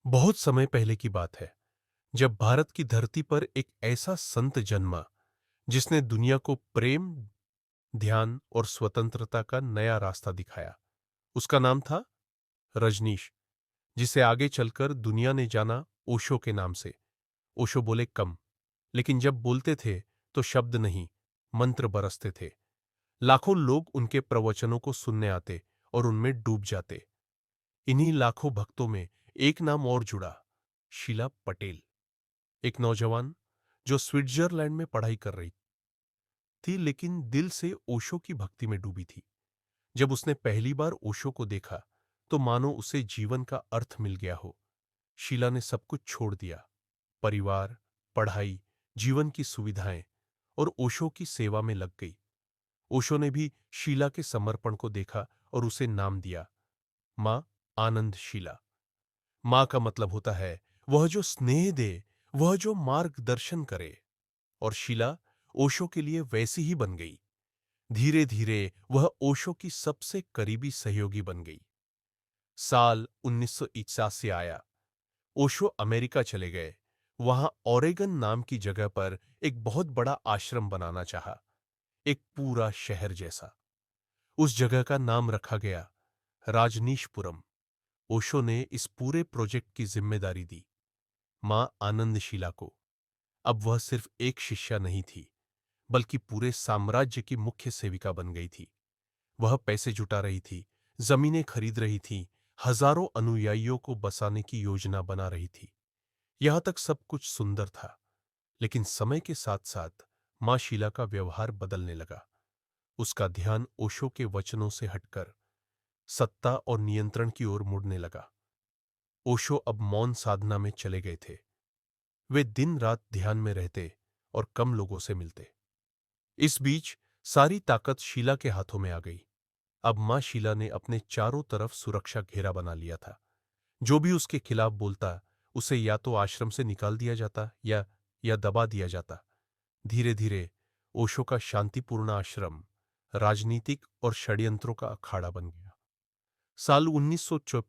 बहुत समय पहले की बात है जब भारत की धरती पर एक ऐसा संत जन्मा जिसने दुनिया को प्रेम, ध्यान और स्वतंत्रता का नया रास्ता दिखाया। उसका नाम था रजनीश, जिसे आगे चलकर दुनिया ने जाना ओशो के नाम से। ओशो बोले कम, लेकिन जब बोलते थे तो शब्द नहीं, मंत्र बरसते थे। लाखों लोग उनके प्रवचनों को सुनने आते और उनमें डूब जाते। इन्हीं लाखों भक्तों में एक नाम और जुड़ा, शीला पटेल। एक नौजवान जो स्विट्जरलैंड में पढ़ाई कर रही थी, लेकिन दिल से ओशो की भक्ति में डूबी थी। जब उसने पहली बार ओशो को देखा तो मानो उसे जीवन का अर्थ मिल गया हो। शीला ने सब कुछ छोड़ दिया, परिवार, पढ़ाई, जीवन की सुविधाएं, और ओशो की सेवा में लग गई। ओशो ने भी शीला के समर्पण को देखा और उसे नाम दिया, मां आनंद शीला। मां का मतलब होता है वह जो स्नेह दे, वह जो मार्गदर्शन करे। और शीला ओशो के लिए वैसी ही बन गई। धीरे धीरे वह ओशो की सबसे करीबी सहयोगी बन गई। साल 1981 आया। ओशो अमेरिका चले गए। वहां ओरेगन नाम की जगह पर एक बहुत बड़ा आश्रम बनाना चाहा, एक पूरा शहर जैसा। उस जगह का नाम रखा गया राजनीशपुरम। ओशो ने इस पूरे प्रोजेक्ट की जिम्मेदारी दी मां आनंदशीला को। अब वह सिर्फ एक शिष्या नहीं थी, बल्कि पूरे साम्राज्य की मुख्य सेविका बन गई थी। वह पैसे जुटा रही थी, जमीनें खरीद रही थी, हजारों अनुयायियों को बसाने की योजना बना रही थी। यहां तक सब कुछ सुंदर था, लेकिन समय के साथ साथ मां शीला का व्यवहार बदलने लगा। उसका ध्यान ओशो के वचनों से हटकर सत्ता और नियंत्रण की ओर मुड़ने लगा। ओशो अब मौन साधना में चले गए थे। वे दिन रात ध्यान में रहते और कम लोगों से मिलते। इस बीच सारी ताकत शीला के हाथों में आ गई। अब मां शीला ने अपने चारों तरफ सुरक्षा घेरा बना लिया था। जो भी उसके खिलाफ बोलता, उसे या तो आश्रम से निकाल दिया जाता या दबा दिया जाता। धीरे धीरे ओशो का शांतिपूर्ण आश्रम राजनीतिक और षड्यंत्रों का अखाड़ा बन गया। साल 1954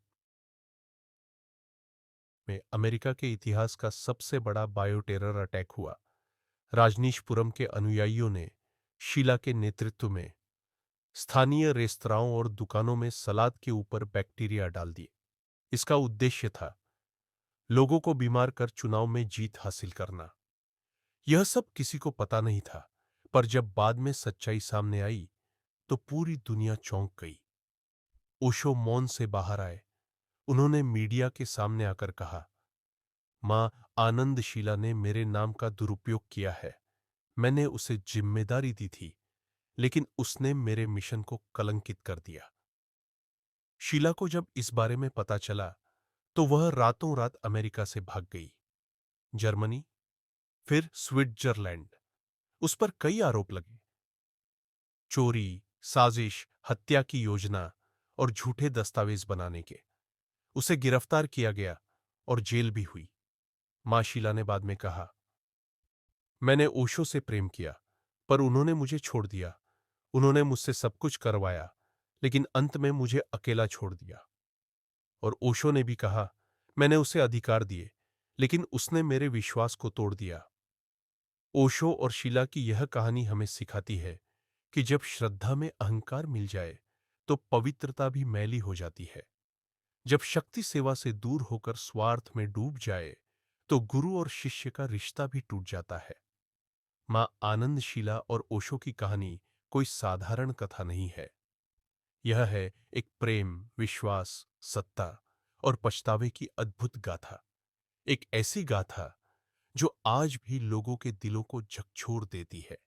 में अमेरिका के इतिहास का सबसे बड़ा बायोटेरर अटैक हुआ। राजनीशपुरम के अनुयायियों ने शीला के नेतृत्व में स्थानीय रेस्तराओं और दुकानों में सलाद के ऊपर बैक्टीरिया डाल दिए। इसका उद्देश्य था लोगों को बीमार कर चुनाव में जीत हासिल करना। यह सब किसी को पता नहीं था, पर जब बाद में सच्चाई सामने आई तो पूरी दुनिया चौंक गई। ओशो मौन से बाहर आए। उन्होंने मीडिया के सामने आकर कहा, मां आनंदशीला ने मेरे नाम का दुरुपयोग किया है। मैंने उसे जिम्मेदारी दी थी, लेकिन उसने मेरे मिशन को कलंकित कर दिया। शीला को जब इस बारे में पता चला तो वह रातों रात अमेरिका से भाग गई। जर्मनी, फिर स्विट्जरलैंड। उस पर कई आरोप लगे, चोरी, साजिश, हत्या की योजना और झूठे दस्तावेज बनाने के। उसे गिरफ्तार किया गया और जेल भी हुई। मां शीला ने बाद में कहा, मैंने ओशो से प्रेम किया, पर उन्होंने मुझे छोड़ दिया। उन्होंने मुझसे सब कुछ करवाया, लेकिन अंत में मुझे अकेला छोड़ दिया। और ओशो ने भी कहा, मैंने उसे अधिकार दिए, लेकिन उसने मेरे विश्वास को तोड़ दिया। ओशो और शीला की यह कहानी हमें सिखाती है कि जब श्रद्धा में अहंकार मिल जाए तो पवित्रता भी मैली हो जाती है। जब शक्ति सेवा से दूर होकर स्वार्थ में डूब जाए तो गुरु और शिष्य का रिश्ता भी टूट जाता है। मां आनंदशीला और ओशो की कहानी कोई साधारण कथा नहीं है। यह है एक प्रेम, विश्वास, सत्ता और पछतावे की अद्भुत गाथा। एक ऐसी गाथा जो आज भी लोगों के दिलों को झकझोर देती है।